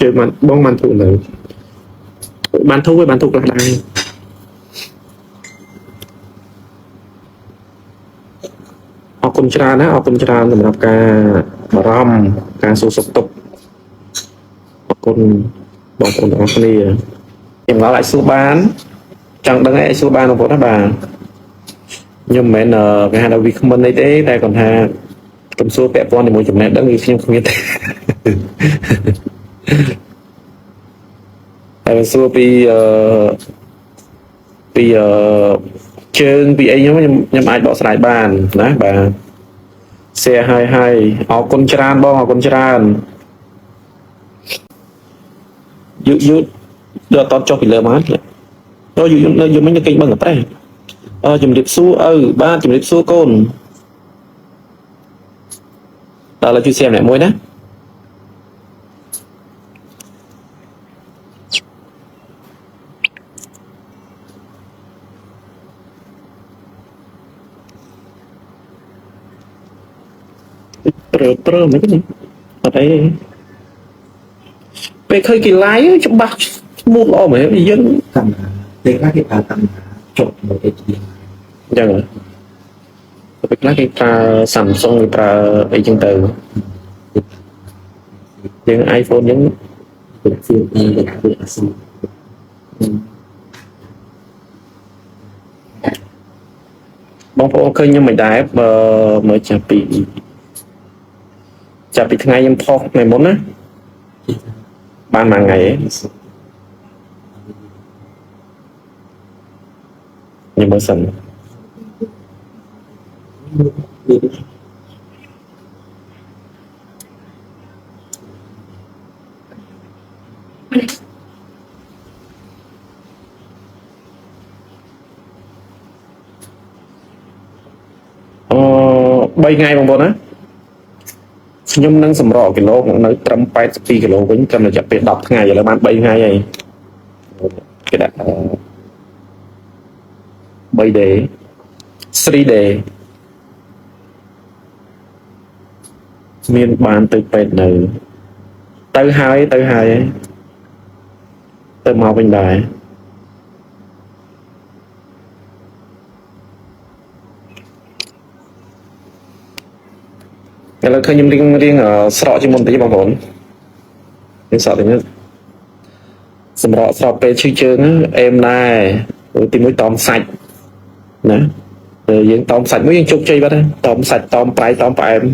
chơi bóng bàn thủ nữa bàn thu với bàn thủ là đây họ cùng ra đó họ cùng ra mình học ca rom ca số sập tục họ cùng bọn cùng đó này em nói lại số bán chẳng đáng lẽ số bán nó có đó bà nhưng mà cái hai đầu việc không ấy thế đây còn ha cầm số vẽ con thì mỗi chục này đỡ nghĩ phim không biết tại số vì chương vì ấy nhóm ai bỏ lại bàn đó bà xe 22 họ con tràn bong họ con tràn dụ đưa tao cho bị lơ mát tôi dụ mấy cái kênh bằng ở tay chùm điệp xu ba chùm điệp xu côn đó là chú xem lại môi đó mấy cái này ở đây về khơi kỳ lái trong bạc mua lo mà em dân tầm để các cái tầm chọn một cái gì chẳng rồi cái ta Samsung người ta ấy chân từ những iPhone những được phim để được xem bóng phố khơi nhưng mình đá mới chả bị ngày em phô ngày muốn á ban mà ngày ấy nhưng mà sẵn bay ngay bằng bộ á nhưng nâng sầm rọ kilo cũng nói 180 kilo vẫn cần là chặt biệt đọc ngày vậy là bạn bay ngay vậy cái đã bay để 3D miền bàn từ pet này tới hai tới màu bên đài cái là khơi nhung riêng ở sọ chỉ muốn tí bằng hồn cái sọ thì nó sọ pe chư chơn em này rồi tìm mũi tóm sạch nè rồi những tóm sạch mới chụp chơi bắt đấy tóm sạch tóm phải em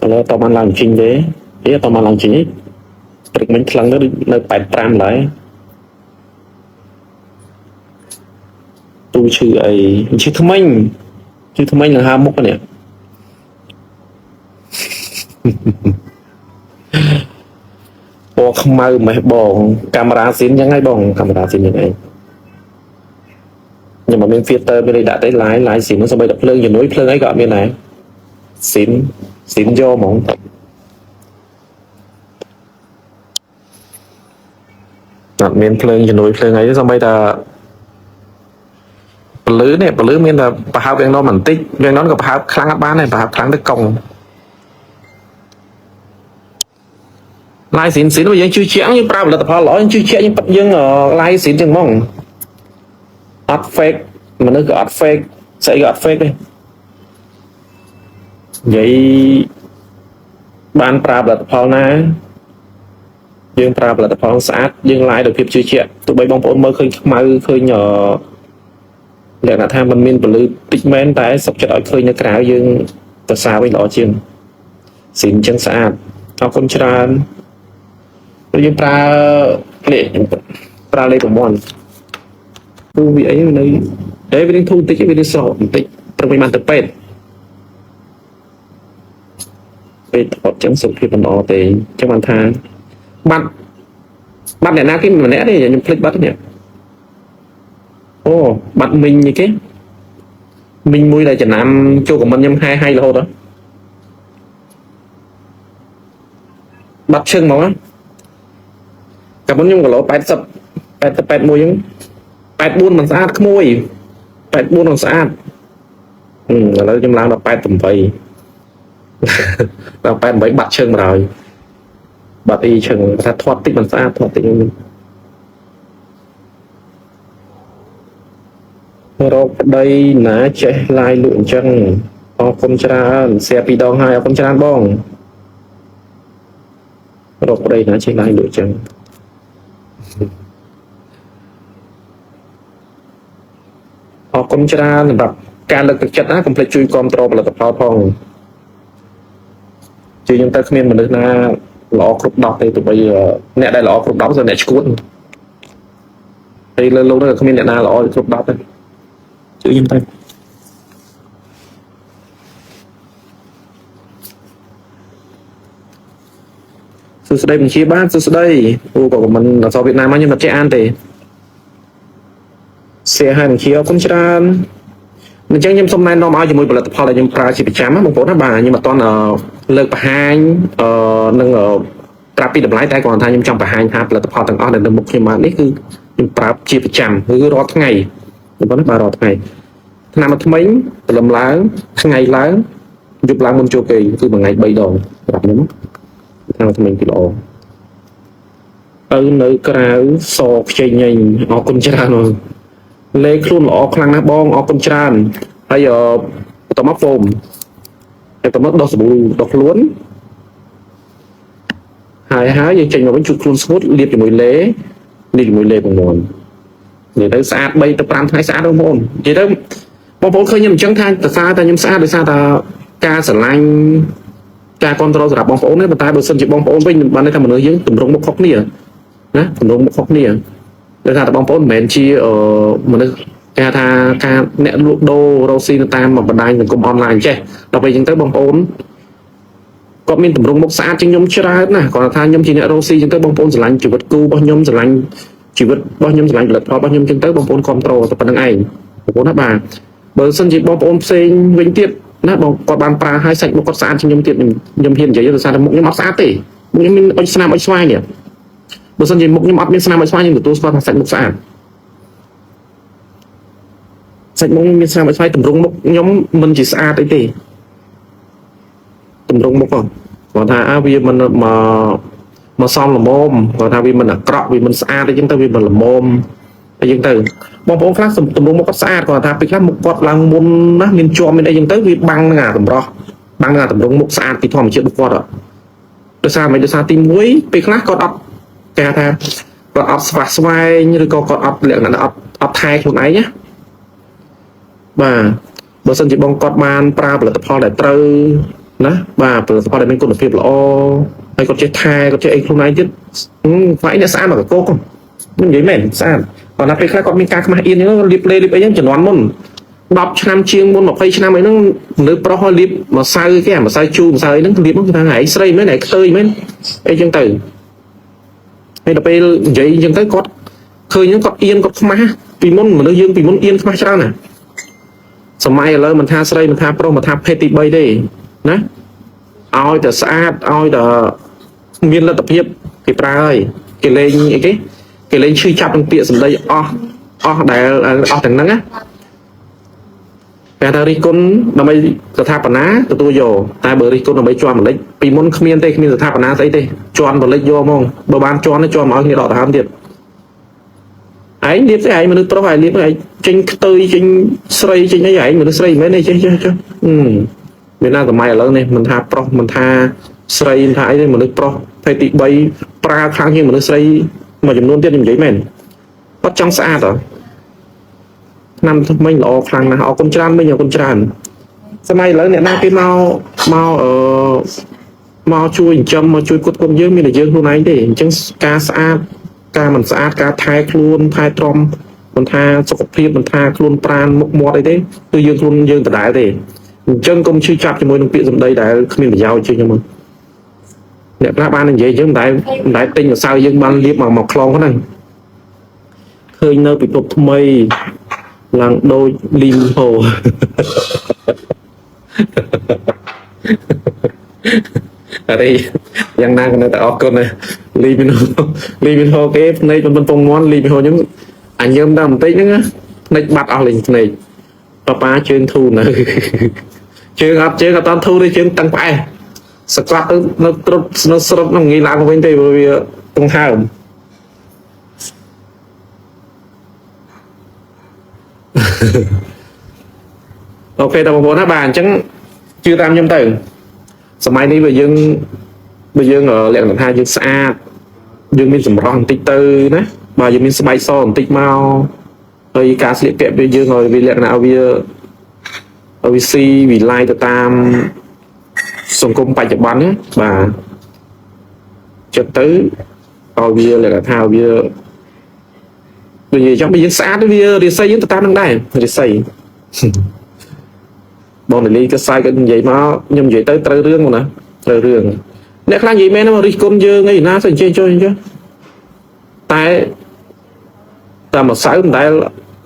là tóm ăn làm trình đấy ý tóm ăn làm trình ấy được mình lăng nó 8 lại tu chữ ấy chữ thông minh là 21 này bộ không mau mà bộ camera xin như ngay bồng camera xin như này nhưng mà bên filter bên đây đã tới lái xỉn nó sẽ bay đập lưng và nối lưng ấy gọi bên này xỉn vô mỏng miền lưng và nối lưng ấy xong bây giờ lưới này lưới miền là bà hao viên nó mình tích viên nó gặp hao kháng áp bán này bà hao kháng được công lai xỉn bây giờ chưa chẽn như pra là tập họ lõi chưa chẽn như bắt dân ở lai xỉn chừng mong art fake mà nó gọi art fake sẽ gọi art fake đi vậy ban pra là tập họ na dương pra là tập họ sát dương lai được việc chưa chẽn tụi bay bóng bóng mơ khơi nhỏ để là tham mình miền blue pigment tại sắp cho đói khơi như cái áo dương từ xa với lọ chiên xỉn chân sạch ao con tràn rồi pra lấy của mòn thu vị ấy này đấy với thu tích với sọ tích trong cái màn tập pet pet họ chẳng sụp khi còn đó thì trong bàn than bắt này na cái mà nãy đây là click bắt nhỉ bắt mình như cái mình mua lại chẳng làm cho của mình nhâm 22 là hồ đó bắt chân máu á cảm ơn nhung của lỗ 8 mua những 8 buôn bằng sát môi 8 buôn bằng sát ឥឡូវខ្ញុំឡើងដល់88ដល់88បាត់ឈឹង100បាត់អីឈឹងថាធាត់តិចមិនស្អាតធាត់តិចរកប្តីណាចេះឡាយលក់អញ្ចឹងអរគុណច្រើនសៀ2ដងហើយអរគុណច្រើនបងរកប្តីណាចេះឡាយលក់អញ្ចឹងអរគុណច្រើនសម្រាប់ការលើកទឹកចិត្តណាកុំភ្លេចជួយគ្រប់គ្រងផលិតផលផងជឿខ្ញុំទៅគ្មានមនុស្សណាល្អគ្រប់10ទេទោះបីអ្នកដែលល្អគ្រប់10គឺអ្នកឈួតហើយលើលោកនោះគ្មានអ្នកណាល្អគ្រប់10ទេជឿខ្ញុំទៅសួស្តីបញ្ជាបាទសួស្តីអូក៏មិនអក្សរវៀតណាមមកខ្ញុំមិនចេះអានទេសៀហើយបញ្ជាអរគុណច្រើនអញ្ចឹងខ្ញុំសូមណែនាំឲ្យជាមួយផលិតផលដែលខ្ញុំប្រើជាប្រចាំណាបងប្អូនណាបាទខ្ញុំអត់ទាន់លើកបង្ហាញនឹងប្រាប់ពីតម្លៃតែគ្រាន់ថាខ្ញុំចង់បង្ហាញថាផលិតផលទាំងអស់ដែលនៅមុខខ្ញុំបាននេះគឺខ្ញុំប្រើជាប្រចាំគឺរាល់ថ្ងៃបងប្អូនណាបាទរាល់ថ្ងៃឆ្នាំមួយថ្មីព្រលឹមឡើងថ្ងៃឡើងយប់ឡើងមុនចូលគេគឺមួយថ្ងៃ3ដងប្រាប់ខ្ញុំឆ្នាំថ្មីគឺល្អទៅនៅក្រៅសខ្ចីញញអរគុណច្រើនបងលេខ្លួនល្អខ្លាំងណាស់បងអរគុណច្រើនហើយបន្តមកហ្វូមហើយបន្តមកដោះសាប៊ូដោះខ្លួនហើយយើងចេញមកវិញជូតខ្លួនស្ងួតលាបជាមួយលេពងមាន់និយាយទៅស្អាត3ទៅ5ថ្ងៃស្អាតបងប្អូននិយាយទៅបងប្អូនឃើញខ្ញុំអញ្ចឹងថាដោយសារតែខ្ញុំស្អាតដោយសារតែការស្រឡាញ់ការគ្រប់គ្រងសម្រាប់បងប្អូនទេប៉ុន្តែបើសិនជាបងប្អូនវិញបានន័យថាមនុស្សយើងទម្រង់មុខខុសគ្នាណាទម្រង់មុខខុសគ្នាដោយសារតែបងប្អូនមិនមែនជាមនុស្សគេថាការអ្នកលក់ដូររកស៊ីនៅតាមបណ្ដាញសង្គមអនឡាញចេះដល់ពេលអញ្ចឹងទៅបងប្អូនគាត់មានទម្រង់មុខស្អាតជាងខ្ញុំច្រើនណាគាត់ថាខ្ញុំជាអ្នករកស៊ីអញ្ចឹងទៅបងប្អូនស្រឡាញ់ជីវិតគូរបស់ខ្ញុំស្រឡាញ់ជីវិតរបស់ខ្ញុំស្រឡាញ់ផលិតផលរបស់ខ្ញុំអញ្ចឹងទៅបងប្អូនគ្រប់គ្រងតែប៉ុណ្្នឹងឯងបងប្អូនណាបាទបើសិនជាបងប្អូនផ្សេងវិញទៀតណាបងគាត់បានប្រើឲ្យសាច់មុខគាត់ស្អាតជាងខ្ញុំទៀតខ្ញុំហ៊ាននិយាយដោយសារតែមុខខ្ញុំអត់ស្អាតទេមុខខ្ញុំមានអុចស្នាមអុចស្វាយនេះបើសិនជាមុខខ្ញុំអត់មានស្នាមអុចស្វាយខ្ញុំទទួលស្គាល់ថាសាច់មុខស្អាតសាច់មុខខ្ញុំមានស្នាមអុចស្វាយទម្រង់មុខខ្ញុំមិនជាស្អាតអីទេទម្រង់មុខគាត់ថាវាមិនមកសមល្មមគាត់ថាវាមិនអាក្រក់វាមិនស្អាតអីចឹងទៅវាមិនល្មមអីចឹងទៅបងប្អូនខ្លះទម្រង់មុខគាត់ស្អាតគាត់ថាពេលខ្លះមុខគាត់ឡើងមុនណាមានជាប់មានអីចឹងទៅវាបាំងនឹងអាតម្រោះបាំងនឹងអាទម្រង់មុខស្អាតពីធម្មជាតិរបស់គាត់ដោយសារទី1ពេលខ្លះគាត់អត់គេថាគាត់អត់ស្វាស្វែងឬក៏គាត់អត់លក្ខណៈអត់ថែខ្លួនឯងណាបាទបើសិនជាបងគាត់បានប្រើផលិតផលដែលត្រូវណាបាទផលិតផលដែលមានគុណភាពល្អហើយគាត់ចេះថែគាត់ចេះអីខ្លួនឯងទៀតខ្វាយអ្នកស្អាតមកកកខ្ញុំនិយាយមែនស្អាតគាត់ថាពេលខ្លះគាត់មានការខ្មាស់អៀនអញ្ចឹងលាបលេលាបអីហ្នឹងជំនាន់មុន10ឆ្នាំជាងមុន20ឆ្នាំអីហ្នឹងលើប្រុសលាបម្សៅគេអាម្សៅជូរម្សៅអីហ្នឹងលាបហ្នឹងថាហែងស្រីមែនហែងខ្ទើយមែនអីចឹងទៅហើយដល់ពេលនិយាយអញ្ចឹងទៅគាត់ឃើញហ្នឹងគាត់អៀនគាត់ខ្មាស់ពីមុនមនុស្សយើងពីមុនអៀនខ្មាស់ច្រើនណាសម័យឥឡូវមិនថាស្រីមិនថាប្រុសមិនថាភេទទី3ទេណាឲ្យតែស្អាតឲ្យតែមានលទ្ធភាពគេប្រើហើយគេលេងអីគេលេងឈឺចាប់នឹងពាក្យសម្ដីអស់ដែលអស់ទាំងហ្នឹងណាតែថារិះគន់ដើម្បីស្ថាបនាទទួលយកតែបើរិះគន់ដើម្បីជន់បលិចពីមុនគ្មានទេគ្មានស្ថាបនាស្អីទេជន់បលិចយកហ្មងបើបានជន់ទៅជន់មកឲ្យគ្នាដកដង្ហើមទៀតឯងលៀបស្អីឯងមនុស្សប្រុសឯងលៀបឯងចេញខ្ទើយចេញស្រីចេញអីឯងមនុស្សស្រីមិនមែនទេចេះមានណាសម័យឥឡូវនេះមិនថាប្រុសមិនថាស្រីមិនថាអីទេមនុស្សប្រុសភេទទី3ប្រើខ្លាំងជាងមនុស្សស្រីមួយចំនួនទៀតខ្ញុំនិយាយមែនគាត់ចង់ស្អាតហ៎ឆ្នាំថ្មីល្អខ្លាំងណាស់អរគុណច្រើនមិញអរគុណច្រើនសម័យឥឡូវអ្នកណាគេមកជួយចិញ្ចឹមមកជួយគាត់គុំយើងមានតែយើងខ្លួនឯងទេអញ្ចឹងការស្អាតការមិនស្អាតការថែខ្លួនថែទ្រាំមិនថាសុខភាពមិនថាខ្លួនប្រាណមុខមាត់អីទេគឺយើងខ្លួនយើងដដែលទេអញ្ចឹងកុំឈឺចាប់ជាមួយនឹងពាក្យសម្ដីដែលគ្មានប្រយោជន៍ជាងខ្ញុំអ្នកខ្លះបាននិយាយយើងមិនដែលទិញម្សៅយើងបានលាបមកខ្លងហ្នឹងឃើញនៅពិភពថ្មីឡើងដូចលីមហូអរេយ៉ាងណាក៏នៅតែអរគុណណាលីមីនហូគេភ្នែកមិនពងមន់លីមីនហូខ្ញុំអញញើមដល់បន្តិចហ្នឹងភ្នែកបាត់អស់លេងភ្នែក bà chơi thu nữa chơi ngập toàn thu đi chơi tăng phải squat nó sập nó nghĩ lại của bên đây bởi vì tung hào ok tao muốn hát bàn chẳng chưa tam nhâm từสมัยนี้bây giờ ở lẹn hai dương xa dương miền sầm rong tích tư nè mà dương miền sầm bay so tích mau rồi cá sẽ kẹp bây giờ rồi vì lẹn nào bây giờ ở VC vì like tam sông công bài chụp bắn và chụp tới rồi bây giờ là thao bây giờ trong bây giờ xã bây giờ đi xây những tam đang đây đi xây bọn này đi cái sai cái vậy mà nhầm vậy tới trời rương mà nè trời rương nè khang gì men nó đi con dơ ngay na sẽ chơi chơi chứ tại ta mà sai tại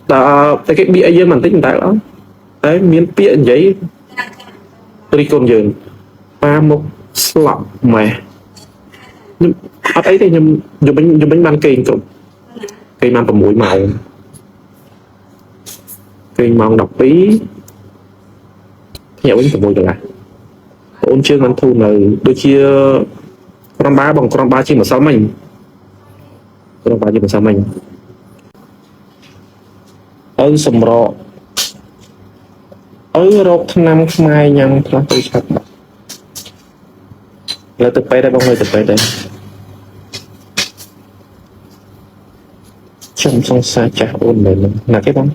ta cái bịa dân mình tính tại đó đấy miếng bịa giấy đi con dơ ba một slot mẹ nhưng ở đấy thì nhầm dùng bánh ban kềnh cũng cây man tầm mũi màu cây màu độc bí nhiều bánh tầm mũi được à ôn chương ăn thu này đôi chia con ba bằng con ba chi mà sao mình con ba chi mà sao mình ở sầm rọ ở rộp năm mai nhang là tôi chặt là từ đây bằng người từ đây trong song xa chả ôn này là cái bóng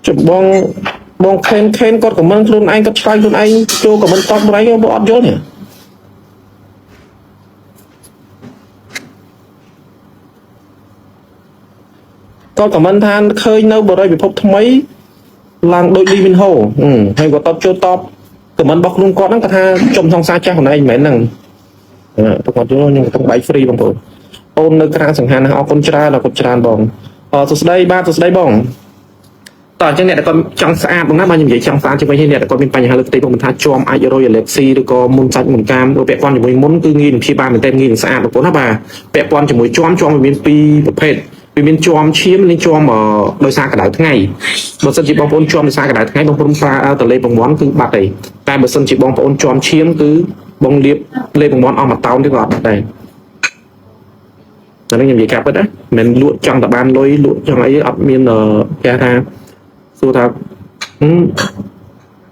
chụp bong khen con của mình luôn anh có trai luôn anh cho của mình top đấy bộ ăn vô nhỉ con của mình than khơi nâu bờ đây bị phốc mấy làng đôi đi bên hồ hay có top cho top của mình bọc luôn con nó tha trong song xa cha của anh mấy năng tôi còn chưa nhưng trong bãi free bằng bộ ôn nơi cái sẵn hàng họ con trai là con trai bong từ đây ba từ đây bongต่อจากเนี่ยแต่ก็จังสะอาดตรงนั้นมาอย่างใหญ่จังสะอาดจะไปที่เนี่ยแต่ก็เป็นปัญหาเรื่องตีผมท้าจอมไอโรยเล็กซีหรือก็มุนจัดมุนกามโดยแปะปอนอยู่บนมุนคืองินที่บ้านเป็นเต็มงินสะอาดแบบโผล่หน้าบ่าแปะปอนจะมวยจอมเป็นปีประเภทเป็นจอมเชี่ยมนี่จอมโดยสารกระดาษทั้งไงบางส่วนจีบองปนจอมโดยสารกระดาษทั้งไงบางคนปลาเอาแต่เลยบางม้อนคือบัดเลยแต่บางส่วนจีบองปนจอมเชี่ยมคือบางเลียบเลยบางม้อนเอามาเตาที่ก่อนได้แล้วนั่นยังใหญ่กับđó mình lụa trong tập ban lôi lụa trong ấy ập miên ra tha số thật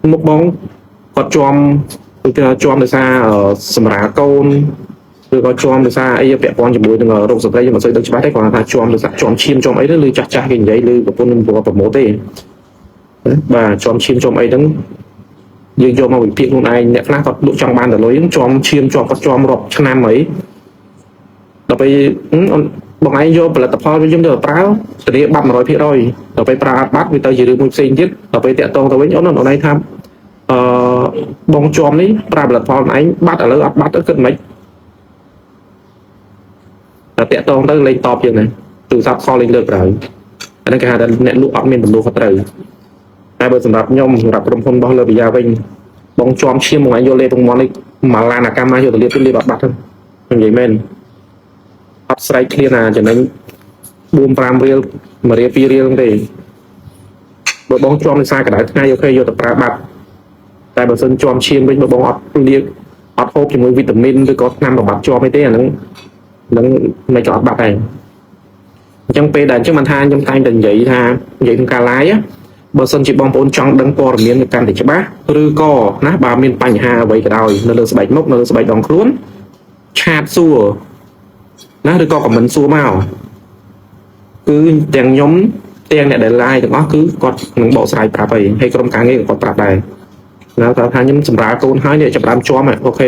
một bóng có chom được xa ở sầm rá côn rồi có chom được xa ấy vẽ con chỉ bùi đừng ở đâu sập đây nhưng mà xây được chỉ bắt đấy còn là chom được chom chim chom ấy nó lư chặt cái giấy lư của con bộ tập mố tê và chom chim chom ấy đứng dương cho mà bị piệt luôn ai nhặt lá có lụa trong ban để lối chom chim chom có chom rọp cho nam ấy đọcไปบอกไอ้โยผลิตภัณฑ์ยุ่งเดือดเปล่าแต่นี้บัตรมาร้อยพี่ร้อยต่อไปปลาบัตรวิเตอร์ยืมมือเซ็งยึดต่อไปเตะตรงต่อไปย้อนนั่นต่อไปทำบงจอมนี้ปลาผลิตภัณฑ์ไอ้บัตรอะไรบัตรขึ้นไหมแต่เตะตรงต้องเล่นตอบยังไงตูซับคอเล่นเลือกเลยอันนั้นการเน้นลูกอัพเมนเป็นลูกเขาเตยไอ้เบอร์สำหรับย่อมสำหรับกรมพลบอลเลยไปยาวไปบงจอมเชี่ยมของไอ้โยเล่ตรงมอลเลยมาลานาการมาโยตัวเลี้ยงบัตรทั้งอย่างใหญ่แม่นอัพไซด์เคลียร์นะจากนั้นบูมปรามเรียลมาเรียปีเรียลเลยบบ้องจอมในสายกระดาษง่ายโอเคโยตปราบัดแต่บางส่วนจอมเชียนเป็นบ้องอัดเรียกอัดโฮปจมูกวิตามินหรือก็นำบัดจอมไม่เต้นั้นไม่จอดบัดเองจังเปย์ดันจังมันทานจังไทยดันใหญ่ทานใหญ่ถึงกาไล่อะบางส่วนจีบองปนจังดังปอร์เมียนการติดบ้าหรือก็นะบาเมียนปัญหาไว้กระดอยนั่นเลยสบายมกนั่นเลยสบายดองคลุ้นชาติซัวนะหรือก็กับมันซัวเมาคืออย่างย้อมเตียงเนี่ยเดินไล่แต่ก็คือก็หนังบอกสายปราบไปให้กรมการเงินก็ปราบได้แล้วแต่ทางย้อมสำราญโกนหายเนี่ยจะปราบจอมอ่ะโอเค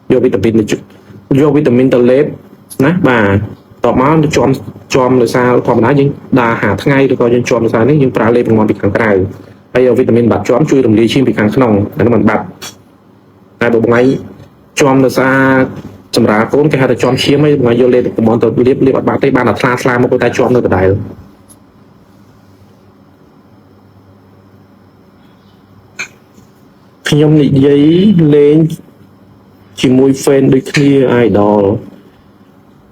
โยวิตามินโยวิตามินตัวเล็บนะมาต่อมาจอมหรือซาพอมันได้ยังดาหาทั้งไงหรือก็ยังจอมหรือซานี่ยังปราบเล็บของมันปีกข้างไกลไปเอาวิตามินบัดจอมช่วยตรงนี้ชิมปีกข้างขนมแต่น้ำมันบัดแต่บอกไงจอมหรือซาสำหรับคนที่หาแต่จอมเชี่ยไม่มาโยเลผมมองตัวเรียบบัดได้บ้านอัตราสลามมาคนแต่จอมนั่นก็ได้ข ខ្ញុំនិយាយលេងជាមួយ fan ដូចគ្នា idol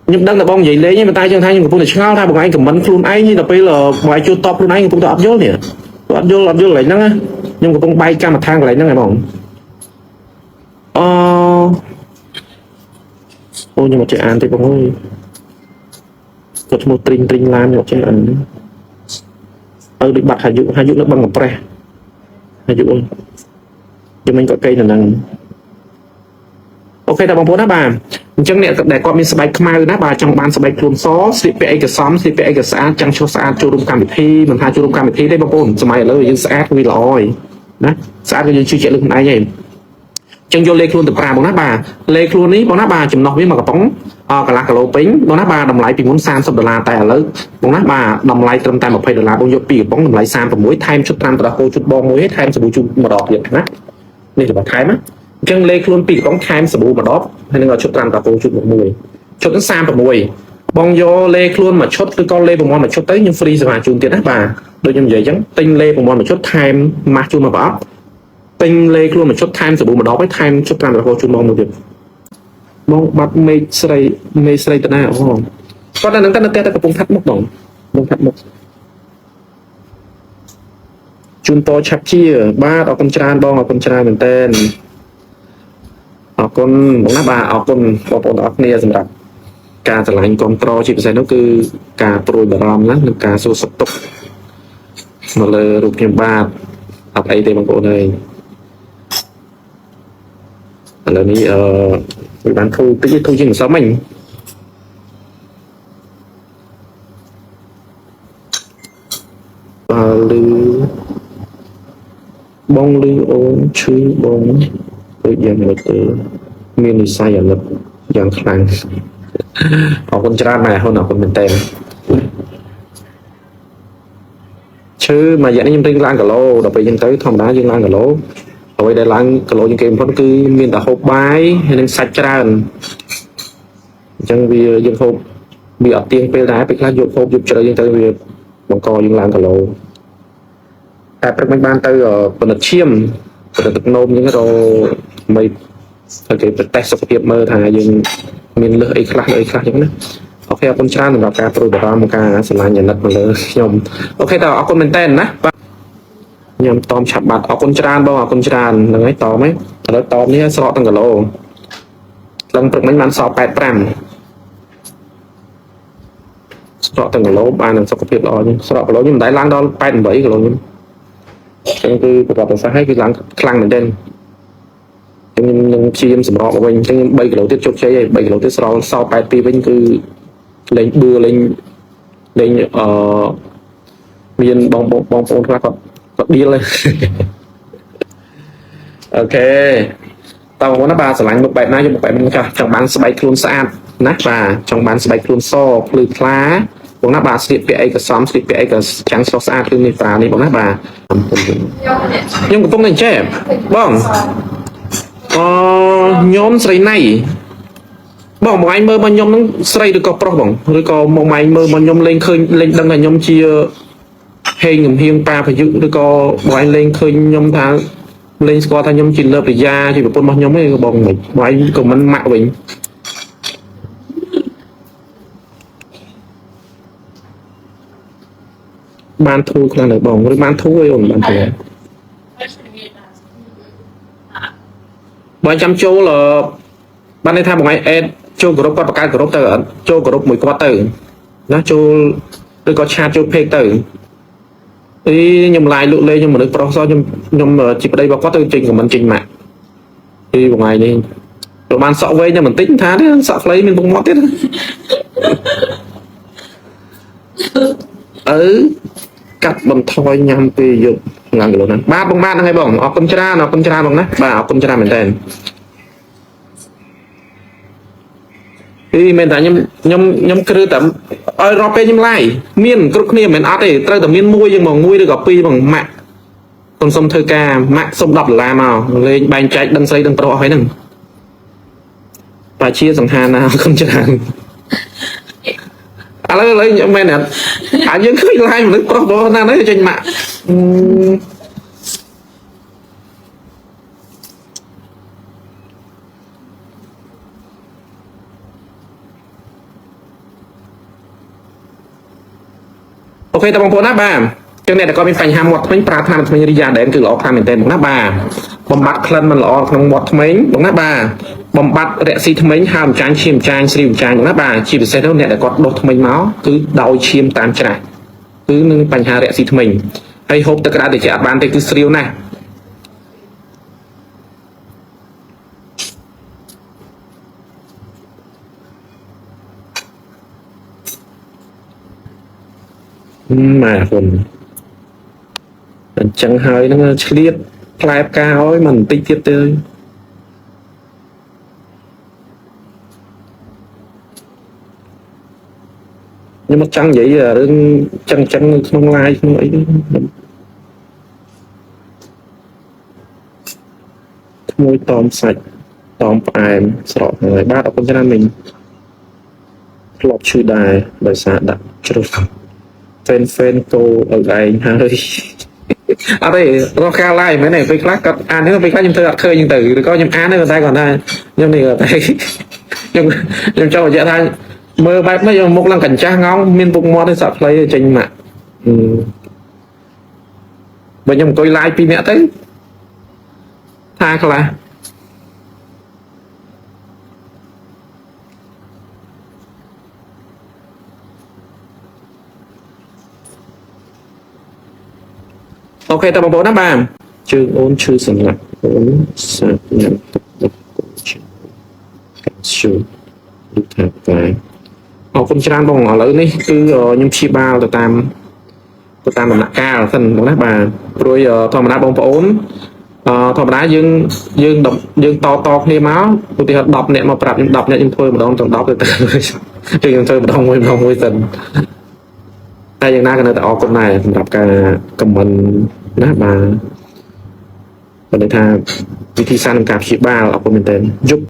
ខ្ញុំដឹងតែបងនិយាយលេងទេតែចឹងថាខ្ញុំកំពុងតែឆ្ងល់ថាបងឯងខមមិនខ្លួនឯងដល់ពេលបងឯងជួយតបខ្លួនឯងកំពុងតែអត់យល់នេះអត់យល់កន្លែងហ្នឹងខ្ញុំកំពុងបែកកម្មដ្ឋានកន្លែងហ្នឹងហ៎បងអូខ្ញុំអត់ចេះអានទេបងអើយគាត់ឈ្មោះទ្រីងឡានខ្ញុំអត់ចេះអានដូចបាត់ហាយុនៅបឹងកំប្រេះហាយុខ្ញុំមិនក៏កេនៅហ្នឹងអូខេតើបងប្អូនណាបាទអញ្ចឹងអ្នកដែលគាត់មានស្បែកខ្មៅណាបាទចង់បានស្បែកខ្លួនសស្លៀកពាក់ឯកសមស្លៀកពាក់ឯកស្អាតចង់ឈ្មោះស្អាតចូលរួមកម្មវិធីមិនថាចូលរួមកម្មវិធីទេបងប្អូនសម័យឥឡូវយើងស្អាតវាល្អហើយណាស្អាតក៏យើងជឿជាក់លើខ្លួនឯងហើយចឹងយកលេខខ្លួនទៅប្រើបងណាបាទលេខខ្លួននេះបងណាបាទចំណុះវាមកកំប៉ុងកន្លះគីឡូពេញបងណាបាទតម្លៃពីមុន$30តែឥឡូវបងណាបាទតម្លៃត្រឹមតែ$20បងយកពីកំប៉ុងតម្លៃ36ថែមឈុតត្រាំត្រដោះគោជូតបងមួយថែមសាប៊ូជូតម្ដងទៀតណានេះរបស់ថែមណាអញ្ចឹងលេខខ្លួនពីកំប៉ុងថែមសាប៊ូម្ដងហើយនឹងឈុតត្រាំត្រដោះគោជូតមួយឈុតនឹង36បងយកលេខខ្លួនមួយឈុតឬក៏លេខប្រមាណមួយឈុតទៅខ្ញុំ free សេវាជូនទៀតណាបាទដូចខ្ញុំនិយាយអញ្ចឹងទិញលេខប្រមាណមួយឈុតថែមម៉ាស់ជូនមកប្រអប់ទិញលេខខ្លួនមួយឈុតថែមសាប៊ូម្ដងហើយថែមឈុតត្រាំត្រដោះគោជូតបងមួយទៀតបងបាត់មេឃស្រីតាណាអូគាត់នៅនឹងតែកំពុងថាត់មុខបងបងថាត់មុខជូនពរឆាប់ជាបាទអរគុណច្រើនបងអរគុណច្រើនមែនតើអរគុណបងណាបាទអរគុណបងប្អូនទាំងអស់គ្នាសម្រាប់ការឆ្លងគ្រប់ត្រជាពិសេសនោះគឺការព្រួយបារម្ភណានិងការសួរសុខទុក្ខមកលើរូបខ្ញុំបាទអត់អីទេបងប្អូនអើយឥឡូវនេះវាបានធូរតិចធូរជាងម្សិលមិញបើលឺបងលឺអូនឈឺបងដូចយ៉ាងនេះទេមាននិស្ស័យអាណិតយ៉ាងខ្លាំងអរគុណច្រើនម៉ែហ៊ុនអរគុណមែនតើឈឺមួយរយៈនេះខ្ញុំទិញឡើងគីឡូដល់ពេលយើងទៅធម្មតាយើងឡើងគីឡូអ្វីដែលឡើងគីឡូជាងគេបំផុតគឺមានតែហូបបាយហើយនឹងសាច់ច្រើនអញ្ចឹងវាយើងហូបវាអត់ទៀងពេលដែរពេលខ្លះយកហូបយកជ្រៅយើងទៅវាបង្កយើងឡើងគីឡូតែព្រឹកមិនបានទៅពិនិត្យឈាមពិនិត្យទឹកនោមយើងទៅមិនឲ្យគេប្រទេសសុខភាពមើលថាយើងមានលើសអីខ្លះអីខ្លះអញ្ចឹងណាអូខេអរគុណច្រើនសម្រាប់ការព្រួយបារម្ភការស្រឡាញ់អាណិតមកលើខ្ញុំអូខេតើអរគុណមែនតើណាបាទខ្ញុំតមឆាប់បាត់អរគុណច្រើនបងអរគុណច្រើនហ្នឹងហើយតមហ៎ឥឡូវតមនេះស្រកទាំងគីឡូឡើងព្រឹកមិញបានសល់85ស្រកទាំងគីឡូបាននឹងសុខភាពល្អខ្ញុំស្រកគីឡូខ្ញុំមិនដែលឡើងដល់88គីឡូខ្ញុំអញ្ចឹងគឺប្រវត្តិសាស្ត្រឲ្យគឺឡើងខ្លាំងមែនទែនខ្ញុំនឹងព្យាយាមសម្រកមកវិញអញ្ចឹង3គីឡូទៀតជោគជ័យហើយ3គីឡូទៀតសល់82វិញគឺលេងដួលលេងមានបងប្អូនខ្លះគាត់ឌីលហើយអូខេតើបងប្អូនណាបាទស្រឡាញ់មុខបែបណាយកមុខបែបនេះចង់បានស្បែកខ្លួនស្អាតណាបាទចង់បានស្បែកខ្លួនសភ្លឺថ្លាបងណាបាទស្លៀកពាក់អីក៏សមស្លៀកពាក់អីក៏ចាំងស្រស់ស្អាតគឺនេះប្រានេះបងណាបាទខ្ញុំកំពុងតែចេះបងខ្ញុំស្រីណៃបងឯងមើលមកខ្ញុំនឹងស្រីឬក៏ប្រុសបងឬក៏មកឯងមើលមកខ្ញុំលេងឃើញលេងដឹងថាខ្ញុំជាហេងងហៀងប៉ាប្រយុទ្ធឬក៏បងឯងលេងឃើញខ្ញុំថាលេងស្គាល់ថាខ្ញុំជាលើប្រយ៉ាជាប្រពន្ធរបស់ខ្ញុំទេបងមិនបងឯងក៏មិនម៉ាក់វិញបានធូរខ្លាំងដែរបងឬបានធូរអីអូនបានធូរបើចាំចូលបានន័យថាបងឯងអេតចូលក្រុមគាត់បង្កើតក្រុមទៅអត់ចូលក្រុមមួយគាត់ទៅណាចូលឬក៏ឆាតចូលពេកទៅខ្ញុំឡាយលក់លេងខ្ញុំមនុស្សប្រុសសខ្ញុំជីប្តីរបស់គាត់ទៅចេញខមមិនចេញម៉ាក់បងឯងនេះទៅបានសក់វែងតែបន្តិចថាទេសក់ខ្លីមានពុកមាត់ទៀតកាត់បន្ថយញ៉ាំពេលយប់ថ្ងៃគីឡូហ្នឹងបាទបងបាទហ្នឹងហើយបងអរគុណច្រើនបងណាបាទអរគុណច្រើនមែនតើមែនតែខ្ញុំគ្រឿតែឲ្យរកពេលខ្ញុំឡាយមានគ្រប់គ្នាមិនមែនអត់ទេត្រូវតែមានមួយយ៉ាងមួយឬក៏ពីរបងម៉ាក់សុំធ្វើការម៉ាក់សុំ$10មកលេងបែងចែកដឹងស្រីដឹងប្រុសអស់ហើយហ្នឹងបាជាសង្ហាណាអរគុណច្រើនឥឡូវមែនអត់យើងឃើញឡាយមនុស្សប្រុសបងណាស់ចេញម៉ាក់ អូខេតើបងប្អូនណាបាទចឹងអ្នកដែលគាត់មានបញ្ហាមាត់ធ្មេញប្រើថ្នាំធ្មេញរីយ៉ាដែនគឺល្អខ្លាំងមែនទែនបងណាបាទបំបត្តិក្លិនមិនល្អក្នុងមាត់ធ្មេញបងណាបាទបំបត្តិរកស៊ីធ្មេញហើមចាញ់ឈាមចាញ់ស្រីចាញ់បងណាបាទជាពិសេសទៅអ្នកដែលគាត់ដុសធ្មេញមកគឺដោយឈាមតាមច្រាស់គឺនឹងបញ្ហារកស៊ីធ្មេញហើយហូបទឹកក្តៅតិចអត់បានទេគឺស្រាវណាស់ម៉ែហ៊ុនអញ្ចឹងហើយនឹងឆ្លៀតផ្លែផ្កាឲ្យមិនបន្តិចទៀតទេខ្ញុំមកចង់និយាយរឿងចឹងក្នុង live ក្នុងអីក្មួយតមសាច់តមផ្អែមស្រកហើយបាទអរគុណច្រើនមិញធ្លាប់ឈឺដែរដោយសារដាក់ជ្រុះហ្វេនគោឲ្យឯងហើយអត់ទេរកការ live មែនទេពេលខ្លះគាត់អាននេះពេលខ្លះខ្ញុំធ្វើអត់ឃើញហ្នឹងទៅឬក៏ខ្ញុំអានទៅតែគាត់ថាខ្ញុំនេះតែខ្ញុំចូលរយៈថាមើលបែបនេះយកមុខឡើងកញ្ចាស់ងងមានពុកមាត់ទេសក់ផ្លៃចេញមកបើខ្ញុំអង្គុយ live 2នាក់ទៅថាខ្លះអូខេតើបងប្អូនណាបាទជើងអូនឈឺសម្រាប់អូនសាប់ញ៉ាំទឹកជើងកាល់ស្យូមដូចថាតែអរគុណច្រើនបងឥឡូវនេះគឺខ្ញុំព្យាបាលទៅតាមដំណាក់កាលសិនបងណាបាទព្រួយធម្មតាបងប្អូនធម្មតាយើងតគ្នាមកឧទាហរណ៍10នាក់មកប្រាប់ខ្ញុំ10នាក់ខ្ញុំធ្វើម្ដងទាំង10ទៅខ្ញុំធ្វើម្ដងមួយសិនតែយ៉ាងណាក៏នៅតែអរគុណដែរសម្រាប់ការខមមិនណាបាទបើន័យថាវិធីសាស្ត្រក្នុងការព្យាបាលអរគុណមែនទែនយប់